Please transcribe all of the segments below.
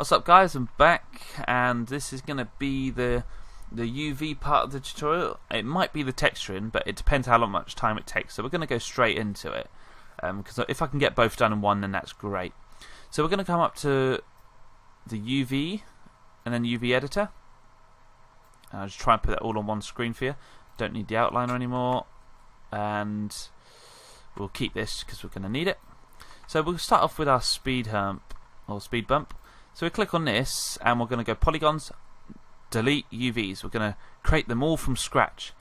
What's up guys, I'm back and this is going to be the UV part of the tutorial. It might be the texturing, but it depends how much time it takes, so we're going to go straight into it because if I can get both done in one, then that's great. So we're going to come up to the UV and then UV editor. I'll just try and put that all on one screen for you. Don't need the outliner anymore, and we'll keep this because we're going to need it. So we'll start off with our speed hump or speed bump. So we click on this and we're going to go polygons, delete UVs. We're going to create them all from scratch.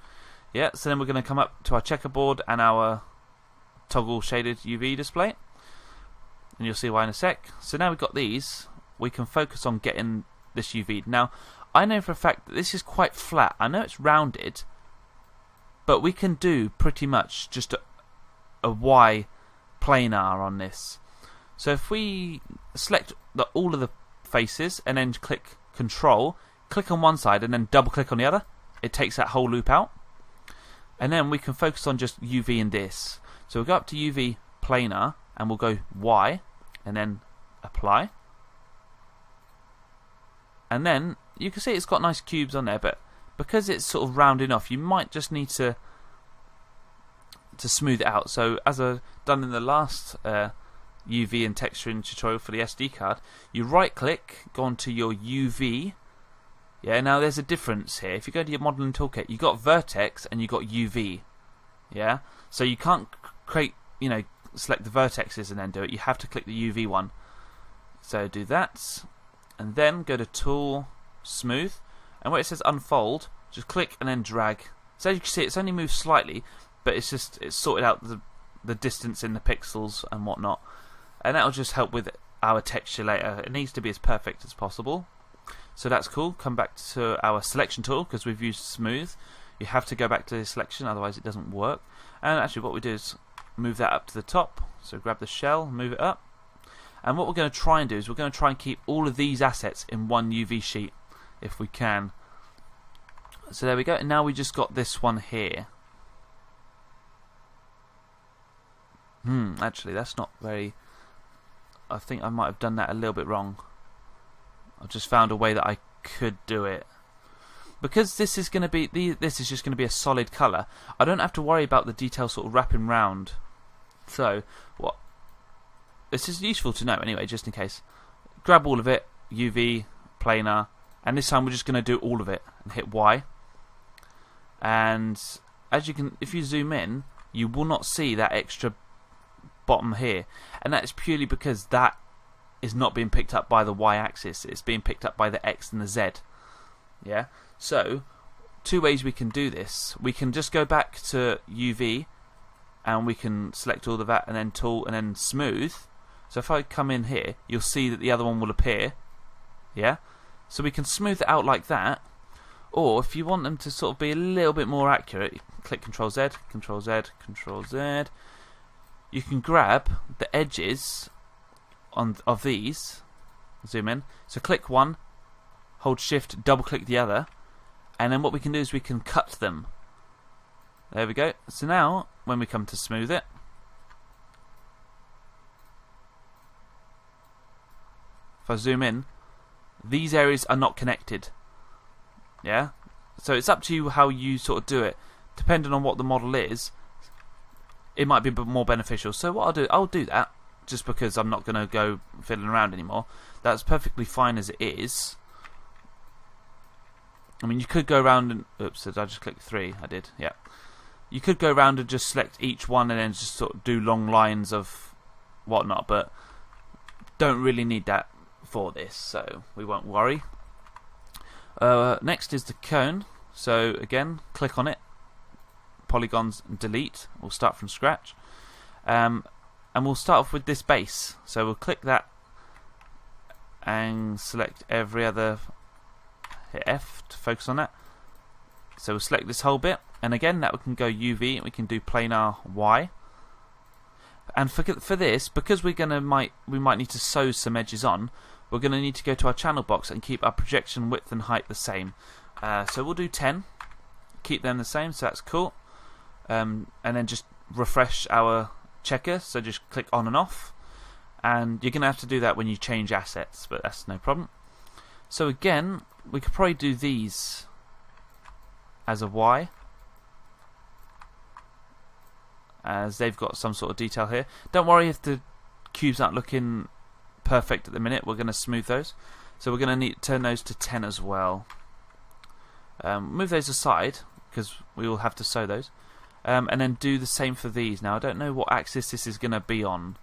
Yeah, so then we're going to come up to our checkerboard and our toggle shaded UV display, and you'll see why in a sec. So now we've got these, we can focus on getting this UV. Now I know for a fact that this is quite flat. I know it's rounded, but we can do pretty much just a Y planar on this. So if we select all of the faces and then click Control, click on one side and then double click on the other, it takes that whole loop out. And then we can focus on just UV in this. So we'll go up to UV planar and we'll go Y and then apply. And then you can see it's got nice cubes on there, but because it's sort of rounding off, you might just need to smooth it out. So as I've done in the last UV and texturing tutorial for the SD card, you right click, go on to your UV. Yeah, now there's a difference here. If you go to your modeling toolkit, you got vertex and you got UV. Yeah, so you can't create, select the vertexes and then do it. You have to click the UV one. So do that, and then go to Tool, Smooth, and where it says Unfold, just click and then drag. So as you can see, it's only moved slightly, but it's sorted out the distance in the pixels and whatnot, and that'll just help with our texture later. It needs to be as perfect as possible. So that's cool. Come back to our selection tool because we've used smooth. You have to go back to the selection, otherwise it doesn't work. And actually what we do is move that up to the top. So grab the shell, move it up. And what we're going to try and do is we're going to try and keep all of these assets in one UV sheet if we can. So there we go. And now we just got this one here. Actually that's not very... I think I might have done that a little bit wrong. I've just found a way that I could do it. Because this is going to be this is just going to be a solid colour, I don't have to worry about the detail sort of wrapping round. So what this is useful to know anyway, just in case. Grab all of it, UV, planar, and this time we're just going to do all of it and hit Y. And as you can, if you zoom in, you will not see that extra bottom here, and that is purely because that is not being picked up by the Y-axis. It's being picked up by the X and the Z. Yeah. So two ways we can do this. We can just go back to UV and we can select all of that and then Tool and then Smooth. So if I come in here, you'll see that the other one will appear. Yeah. So we can smooth it out like that. Or if you want them to sort of be a little bit more accurate, click Control Z, Control Z, Control Z. You can grab the edges of these, zoom in, so click one, hold shift, double click the other, and then what we can do is we can cut them. There we go. So now when we come to smooth it, if I zoom in, these areas are not connected. Yeah, so it's up to you how you sort of do it. Depending on what the model is, it might be a bit more beneficial. So what I'll do that, just because I'm not going to go fiddling around anymore. That's perfectly fine as it is. I mean, you could go around and... Oops, did I just click 3? I did, yeah. You could go around and just select each one and then just sort of do long lines of whatnot, but don't really need that for this, so we won't worry. Next is the cone. So again, click on it. Polygons and delete. We'll start from scratch. And we'll start off with this base. So we'll click that and select every other, hit F to focus on that. So we'll select this whole bit, and again that we can go UV and we can do planar Y. And for this, because we might need to sew some edges on, we're going to need to go to our channel box and keep our projection width and height the same. So we'll do 10, keep them the same, so that's cool. And then just refresh our checker, so just click on and off, and you're going to have to do that when you change assets, but that's no problem. So again, we could probably do these as a Y, as they've got some sort of detail here. Don't worry if the cubes aren't looking perfect at the minute, we're going to smooth those. So we're going to need to turn those to 10 as well. Move those aside, because we will have to sew those. And then do the same for these. Now I don't know what axis this is going to be on.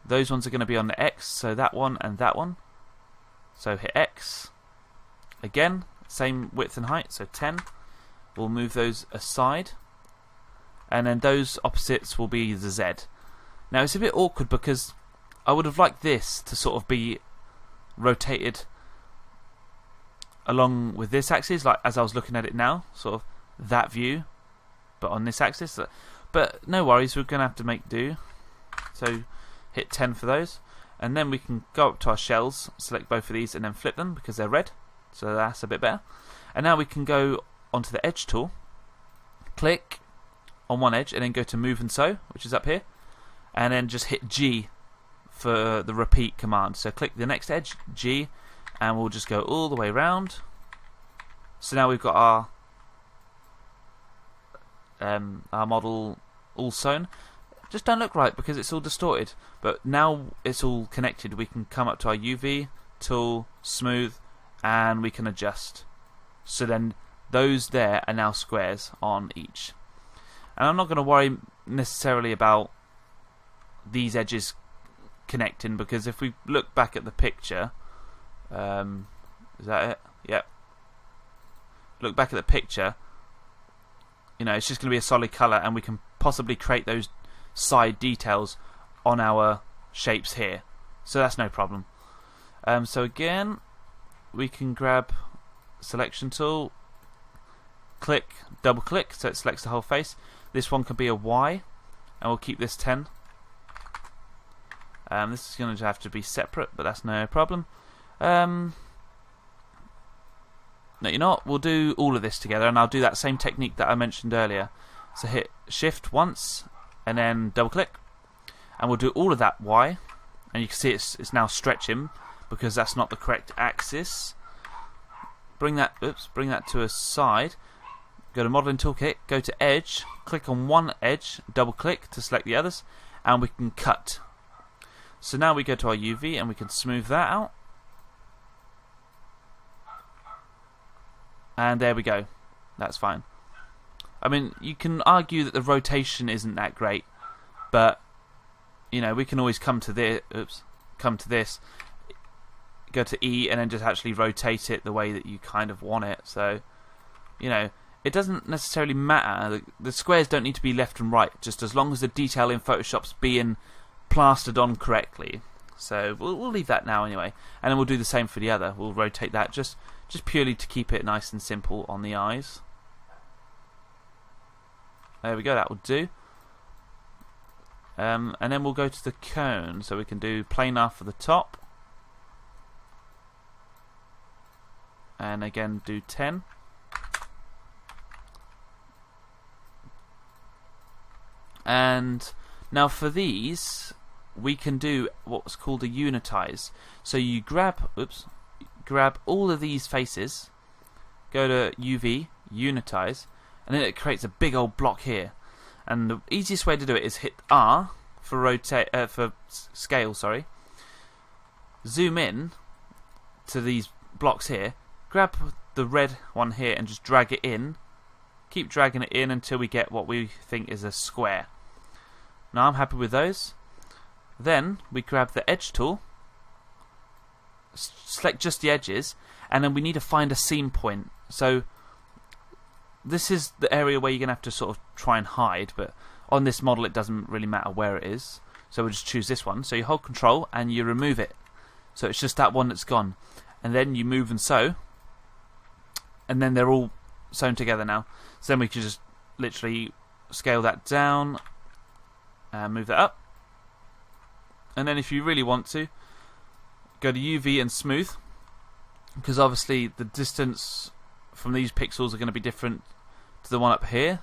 Those ones are going to be on the X, so that one and that one. So hit X. Again, same width and height, so 10. We'll move those aside. And then those opposites will be the Z. Now it's a bit awkward because I would have liked this to sort of be rotated along with this axis, like as I was looking at it now, sort of that view, but on this axis. But no worries, we're going to have to make do. So hit 10 for those, and then we can go up to our shells, select both of these and then flip them because they're red, so that's a bit better. And now we can go onto the edge tool, click on one edge and then go to move and sew, which is up here, and then just hit G for the repeat command. So click the next edge, G, and we'll just go all the way around. So now we've got our model all sewn. Just don't look right because it's all distorted, but now it's all connected. We can come up to our UV tool, smooth, and we can adjust. So then those there are now squares on each. And I'm not going to worry necessarily about these edges connecting, because if we look back at the picture, is that it? Yep. Look back at the picture, you know, it's just going to be a solid colour, and we can possibly create those side details on our shapes here, so that's no problem. So again, we can grab selection tool, click, double click, so it selects the whole face. This one can be a Y, and we'll keep this 10. This is going to have to be separate, but that's no problem. No, you're not. We'll do all of this together, and I'll do that same technique that I mentioned earlier. So hit shift once, and then double click, and we'll do all of that Y, and you can see it's now stretching because that's not the correct axis. Bring that to a side. Go to modeling toolkit, go to edge, click on one edge, double click to select the others, and we can cut. So now we go to our UV and we can smooth that out. And there we go. That's fine. I mean, you can argue that the rotation isn't that great, but you know, we can always come to this, go to E and then just actually rotate it the way that you kind of want it. So, you know, it doesn't necessarily matter. The squares don't need to be left and right, just as long as the detail in Photoshop's being plastered on correctly. So we'll leave that now anyway, and then we'll do the same for the other. We'll rotate that just purely to keep it nice and simple on the eyes. There we go, that will do. And then we'll go to the cone, so we can do planar for the top, and again do 10. And now for these, we can do what's called a unitize. So you grab all of these faces, go to UV, unitize, and then it creates a big old block here. And the easiest way to do it is hit R for rotate, for scale, sorry. Zoom in to these blocks here, grab the red one here and just drag it in. Keep dragging it in until we get what we think is a square. Now I'm happy with those. Then we grab the edge tool, select just the edges, and then we need to find a seam point. So this is the area where you're going to have to sort of try and hide, but on this model it doesn't really matter where it is. So we'll just choose this one. So you hold control and you remove it. So it's just that one that's gone. And then you move and sew, and then they're all sewn together now. So then we can just literally scale that down and move that up. And then if you really want to, go to UV and smooth, because obviously the distance from these pixels are going to be different to the one up here.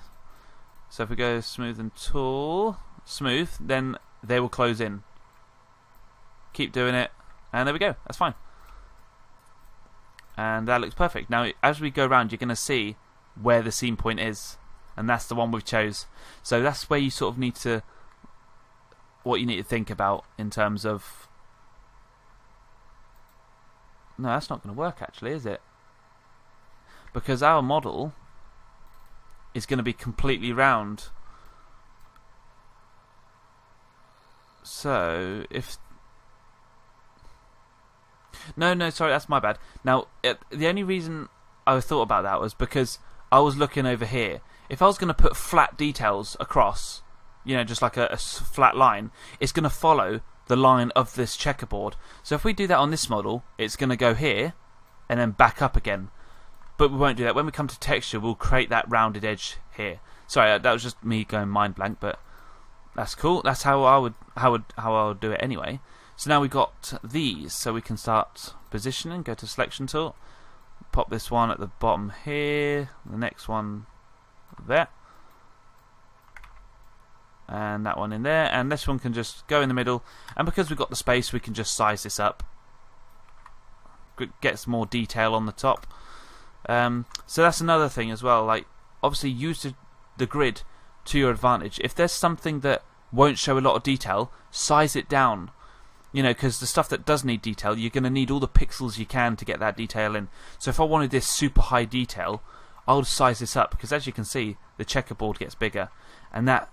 So if we go smooth and tool, smooth, then they will close in. keep doing it, and there we go. That's fine. And that looks perfect. Now, as we go around, you're going to see where the scene point is, and that's the one we've chose. So that's where you sort of need to, what you need to think about in terms of. No, that's not going to work actually, is it? Because our model is going to be completely round. So if no, sorry, that's my bad. Now, the only reason I thought about that was because I was looking over here. If I was going to put flat details across, just like a flat line, it's going to follow the line of this checkerboard. So if we do that on this model, it's going to go here and then back up again. But we won't do that. When we come to texture, we'll create that rounded edge here. Sorry, that was just me going mind blank, but that's cool. That's how I would do it anyway. So now we've got these, so we can start positioning. Go to selection tool, pop this one at the bottom here, the next one there, and that one in there, and this one can just go in the middle. And because we've got the space, we can just size this up, get some more detail on the top. So that's another thing as well. Like, obviously, use the grid to your advantage. If there's something that won't show a lot of detail, size it down. Because the stuff that does need detail, you're going to need all the pixels you can to get that detail in. So if I wanted this super high detail, I'll size this up, because as you can see, the checkerboard gets bigger, and that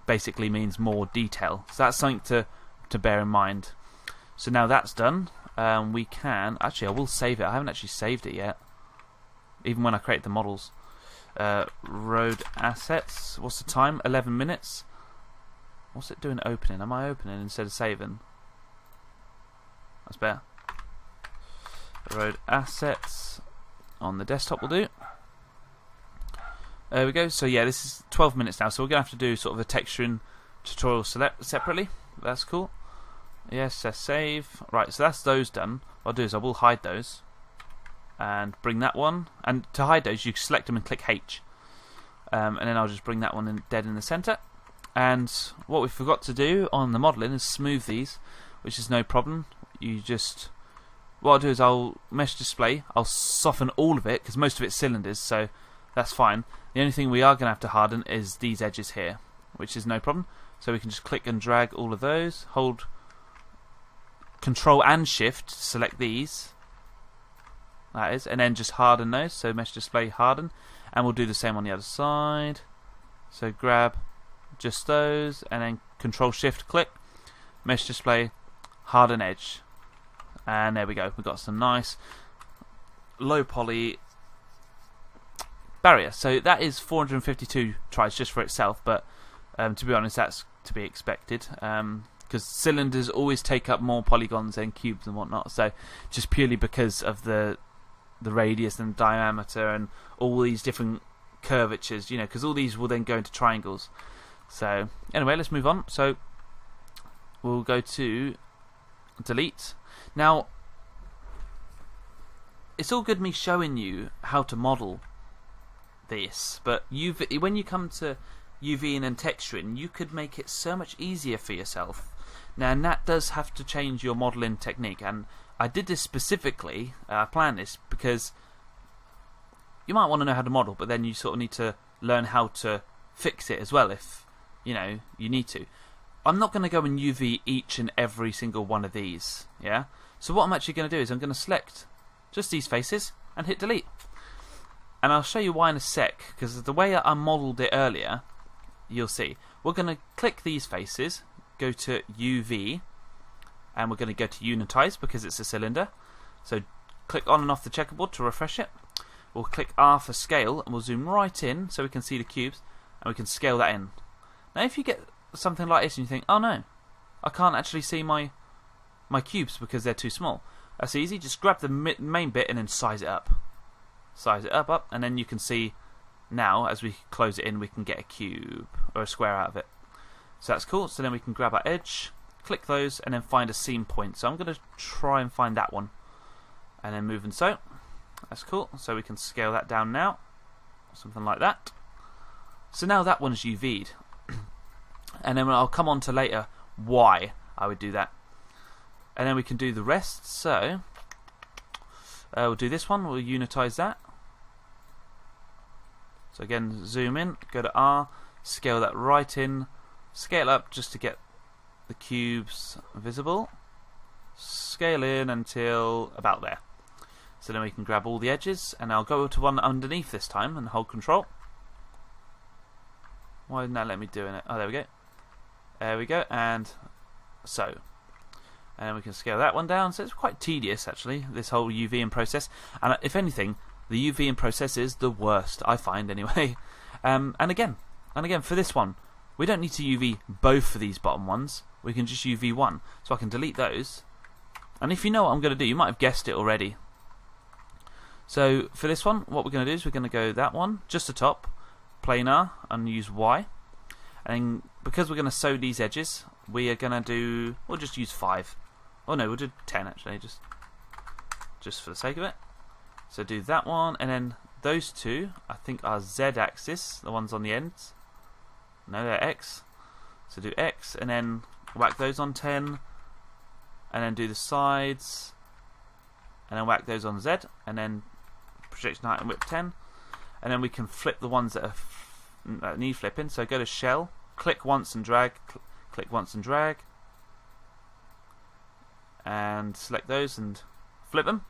basically means more detail. So that's something to bear in mind. So now that's done, we can actually, I will save it. I haven't actually saved it yet, even when I create the models. Road assets. What's the time? 11 minutes. What's it doing opening? Am I opening instead of saving? That's better. Road assets on the desktop will do. There we go. So yeah, this is 12 minutes now. So we're going to have to do sort of a texturing tutorial separately. That's cool. Yes, save. Right, so that's those done. What I'll do is I will hide those and bring that one. And to hide those, you select them and click H. And then I'll just bring that one in dead in the center. And what we forgot to do on the modeling is smooth these, which is no problem. What I'll do is I'll mesh display, I'll soften all of it, because most of it's cylinders, so that's fine. The only thing we are going to have to harden is these edges here, which is no problem. So we can just click and drag all of those, hold Control and Shift to select these, that is, and then just harden those. So mesh display, harden, and we'll do the same on the other side. So grab just those, and then Control Shift, click, mesh display, harden edge, and there we go. We've got some nice low poly barrier. So that is 452 tries just for itself, but to be honest, that's to be expected, because cylinders always take up more polygons than cubes and whatnot. So just purely because of the radius and diameter and all these different curvatures, because all these will then go into triangles. So anyway, let's move on. So we'll go to delete. Now, it's all good me showing you how to model this, but when you come to UVing and texturing, you could make it so much easier for yourself. Now, and that does have to change your modeling technique, and I did this specifically, I planned this, because you might want to know how to model, but then you sort of need to learn how to fix it as well if, you need to. I'm not going to go and UV each and every single one of these, yeah? So what I'm actually going to do is I'm going to select just these faces and hit delete. And I'll show you why in a sec, because the way I modelled it earlier, you'll see. We're going to click these faces, go to UV, and we're going to go to unitize because it's a cylinder. So click on and off the checkerboard to refresh it. We'll click R for scale, and we'll zoom right in so we can see the cubes, and we can scale that in. Now if you get something like this and you think, oh no, I can't actually see my cubes because they're too small. That's easy. Just grab the main bit and then size it up. Size it up, and then you can see now as we close it in, we can get a cube or a square out of it. So that's cool. So then we can grab our edge, click those, and then find a seam point. So I'm going to try and find that one, and then move and so. That's cool. So we can scale that down now, something like that. So now that one's UV'd. And then I'll come on to later why I would do that. and then we can do the rest. So we'll do this one. We'll unitize that. So again, zoom in, go to R, scale that right in, scale up just to get the cubes visible, scale in until about there. So then we can grab all the edges, and I'll go to one underneath this time and hold Control. Why didn't that let me do it? Oh, there we go. There we go, and so. And then we can scale that one down. So it's quite tedious, actually, this whole UV process. And if anything, the UV process is the worst, I find, anyway. And again, for this one, we don't need to UV both of these bottom ones. We can just UV one. So I can delete those. And if you know what I'm going to do, you might have guessed it already. So for this one, what we're going to do is we're going to go that one, just the top, planar, and use Y. And because we're going to sew these edges, we are going to do, we'll just use 5. Oh no, we'll do 10 actually, just for the sake of it. So do that one, and then those two, I think are Z-axis, the ones on the ends. No, they're X. So do X, and then whack those on 10, and then do the sides, and then whack those on Z, and then projection height and width 10. And then we can flip the ones that need flipping. So go to shell, click once and drag, click once and drag, and select those and flip them.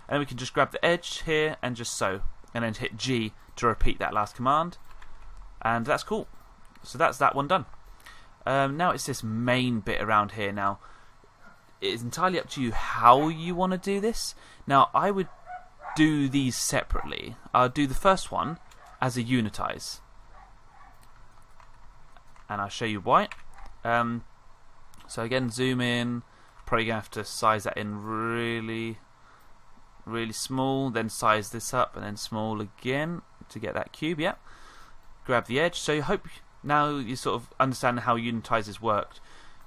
And we can just grab the edge here and just sew, and then hit G to repeat that last command, and that's cool. So that's that one done. Now it's this main bit around here. Now it is entirely up to you how you want to do this. Now I would do these separately. I'll do the first one as a unitize, and I'll show you why. So again, zoom in. Probably gonna have to size that in really small, then size this up, and then small again to get that cube. Yeah. Grab the edge. So you hope now you sort of understand how unitizers worked.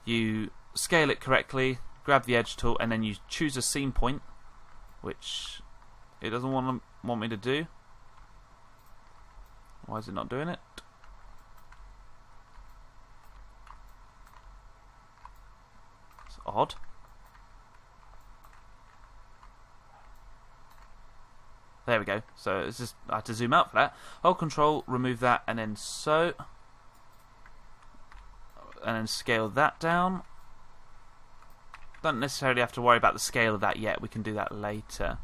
You scale it correctly, grab the edge tool, and then you choose a seam point, which it doesn't want me to do. Why is it not doing it? It's odd. There we go. So it's just, I had to zoom out for that. Hold Control, remove that, and then sew, and then scale that down. Don't necessarily have to worry about the scale of that yet. We can do that later.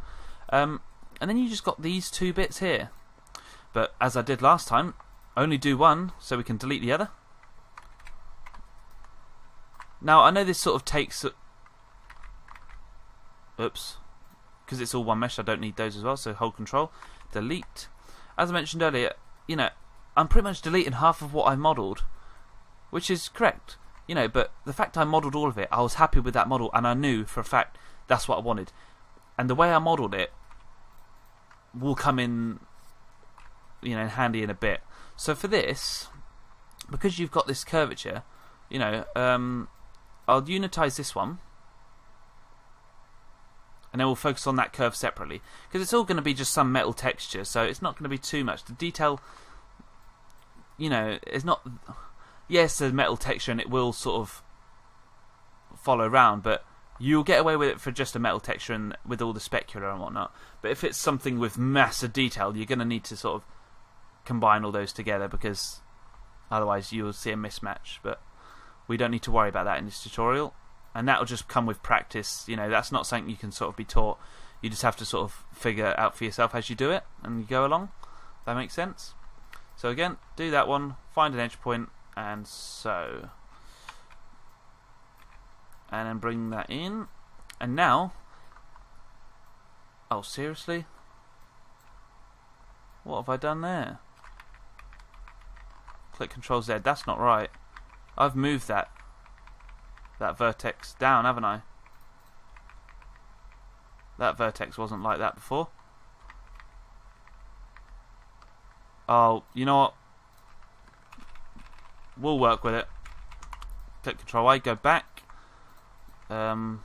And then you just got these two bits here. But as I did last time, only do one so we can delete the other. Now I know this sort of takes. Oops. Because it's all one mesh, I don't need those as well, so hold Control, delete. As I mentioned earlier, you know, I'm pretty much deleting half of what I modelled, which is correct, you know, but the fact I modelled all of it, I was happy with that model, and I knew for a fact that's what I wanted. And the way I modelled it will come in, you know, handy in a bit. So for this, because you've got this curvature, you know, I'll unitize this one, and then we'll focus on that curve separately, because it's all going to be just some metal texture, so it's not going to be too much. The detail, you know, is not. Yes, there's metal texture, and it will sort of follow around, but you'll get away with it for just a metal texture and with all the specular and whatnot. But if it's something with massive detail, you're going to need to sort of combine all those together, because otherwise you'll see a mismatch. But we don't need to worry about that in this tutorial. And that'll just come with practice. You know, that's not something you can sort of be taught. You just have to sort of figure it out for yourself as you do it and you go along. That makes sense? So again, do that one, find an edge point, and sew. And then bring that in. And now, oh seriously? What have I done there? Click Control Z, that's not right. I've moved that vertex down, haven't I? That vertex wasn't like that before. Oh, you know what? We'll work with it. Click Control A, go back. We'll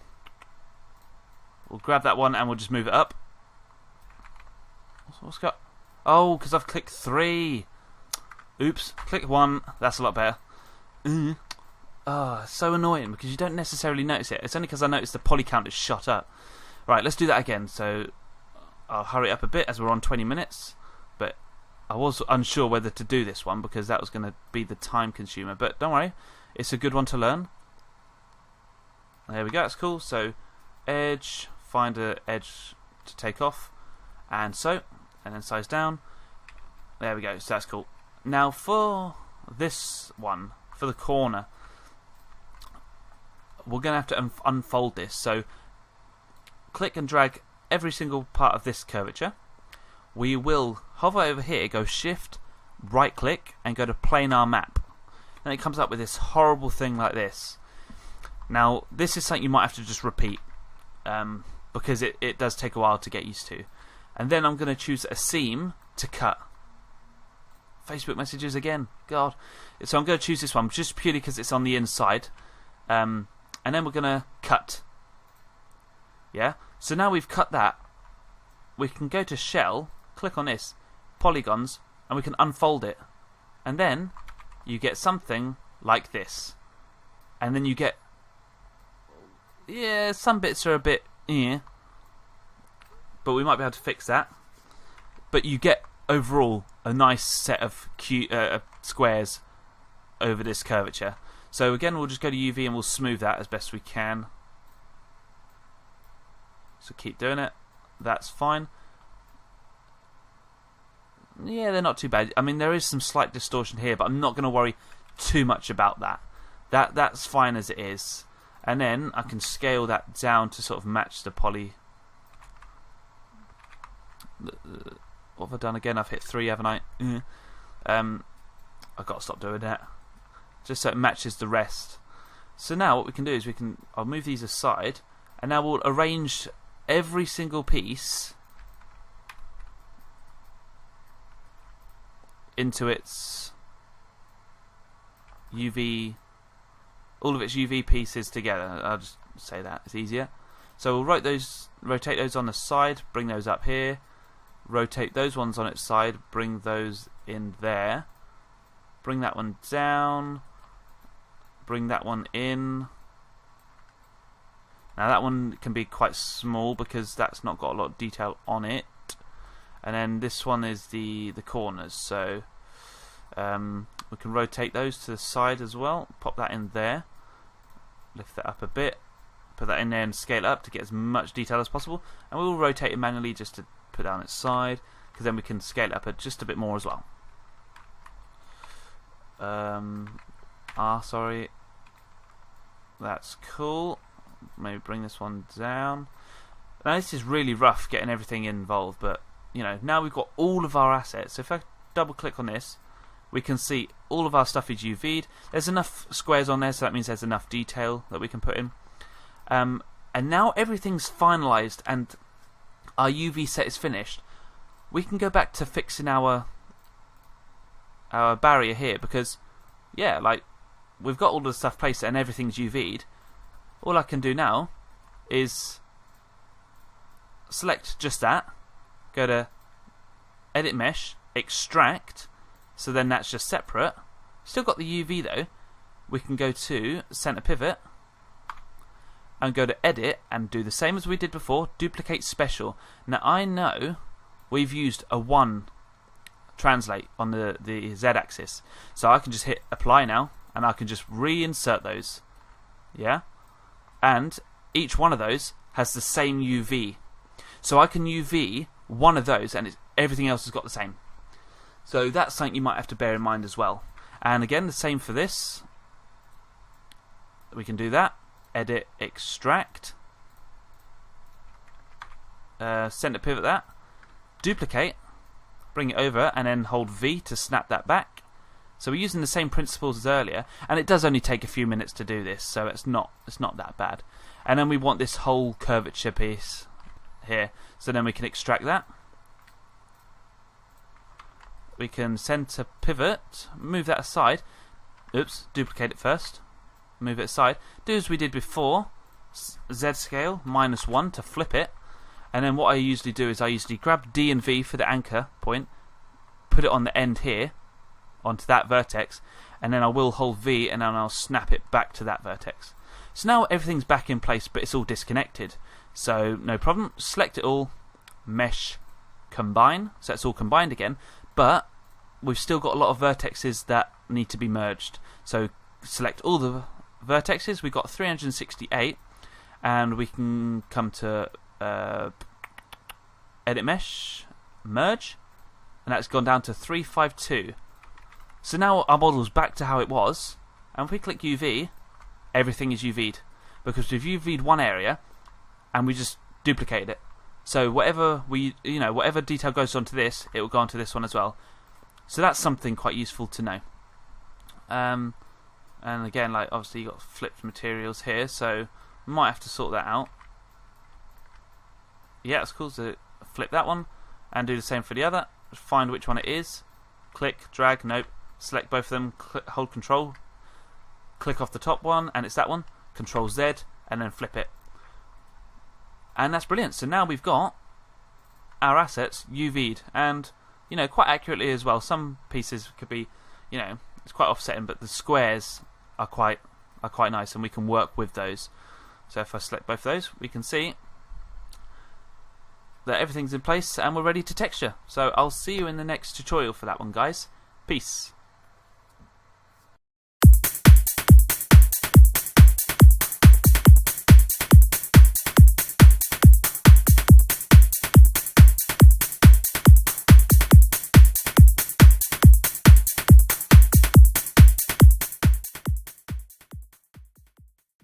grab that one and we'll just move it up. What's got? Oh, because I've clicked 3. Oops. Click 1. That's a lot better. so annoying because you don't necessarily notice it. It's only because I noticed the poly count is shot up. Right, let's do that again. So I'll hurry up a bit as we're on 20 minutes. But I was unsure whether to do this one because that was going to be the time consumer. But don't worry, it's a good one to learn. There we go, that's cool. So edge, find an edge to take off. And then size down. There we go, so that's cool. Now for this one, for the corner, we're going to have to unfold this. So click and drag every single part of this curvature. We will hover over here, go shift, right click, and go to planar map. Then it comes up with this horrible thing like this. Now this is something you might have to just repeat because it does take a while to get used to. And then I'm going to choose a seam to cut. Facebook messages again, God. So I'm going to choose this one just purely because it's on the inside. And then we're going to cut. Yeah? So now we've cut that. We can go to shell, click on this, polygons, and we can unfold it. And then you get something like this. And then you get... Yeah, some bits are a bit... but we might be able to fix that. But you get, overall, a nice set of squares over this curvature. So again, we'll just go to UV and we'll smooth that as best we can. So keep doing it. That's fine. Yeah, they're not too bad. I mean, there is some slight distortion here, but I'm not going to worry too much about that. That's fine as it is. And then I can scale that down to sort of match the poly. What have I done again? I've hit 3, haven't I? I've got to stop doing that. Just so it matches the rest. So now what we can do is I'll move these aside, and now we'll arrange every single piece into its UV, all of its UV pieces together. I'll just say that, it's easier. So we'll rotate those on the side, bring those up here, rotate those ones on its side, bring those in there, bring that one down, bring that one in. Now that one can be quite small because that's not got a lot of detail on it. And then this one is the corners, so we can rotate those to the side as well, pop that in there, lift that up a bit, put that in there and scale it up to get as much detail as possible, and we'll rotate it manually just to put down its side, because then we can scale it up just a bit more as well. Sorry, that's cool. Maybe bring this one down. Now this is really rough getting everything involved, but you know, now we've got all of our assets. So if I double click on this, we can see all of our stuff is UV'd. There's enough squares on there, so that means there's enough detail that we can put in. And now everything's finalized and our UV set is finished. We can go back to fixing our barrier here, because yeah, like we've got all the stuff placed and everything's UV'd. All I can do now is select just that, go to edit mesh, extract, so then that's just separate. Still got the UV though. We can go to center pivot and go to edit and do the same as we did before, duplicate special. Now I know we've used a 1 translate on the Z axis, so I can just hit apply now and I can just reinsert those. Yeah? And each one of those has the same UV. So I can UV one of those and everything else has got the same. So that's something you might have to bear in mind as well. And again, the same for this. We can do that. Edit, extract. Center pivot that. Duplicate. Bring it over and then hold V to snap that back. So we're using the same principles as earlier, and it does only take a few minutes to do this, so it's not that bad. And then we want this whole curvature piece here, so then we can extract that. We can center pivot, move that aside. Oops, duplicate it first. Move it aside. Do as we did before. Z scale -1 to flip it. And then what I usually do is I usually grab D and V for the anchor point, put it on the end here, onto that vertex, and then I will hold V, and then I'll snap it back to that vertex. So now everything's back in place, but it's all disconnected. So no problem, select it all, mesh, combine, so it's all combined again, but we've still got a lot of vertexes that need to be merged. So select all the vertexes, we've got 368, and we can come to edit mesh, merge, and that's gone down to 352. So now our model's back to how it was, and if we click UV, everything is UV'd, because we've UV'd one area and we just duplicated it. So whatever whatever detail goes onto this, it will go onto this one as well. So that's something quite useful to know. And again, like obviously you got flipped materials here, so we might have to sort that out. Yeah, it's cool. So flip that one and do the same for the other. Find which one it is. Click, drag, nope. Select both of them. Hold Control. Click off the top one, and it's that one. Control Z, and then flip it. And that's brilliant. So now we've got our assets UV'd, and quite accurately as well. Some pieces could be, it's quite offsetting, but the squares are quite nice, and we can work with those. So if I select both of those, we can see that everything's in place and we're ready to texture. So I'll see you in the next tutorial for that one, guys. Peace.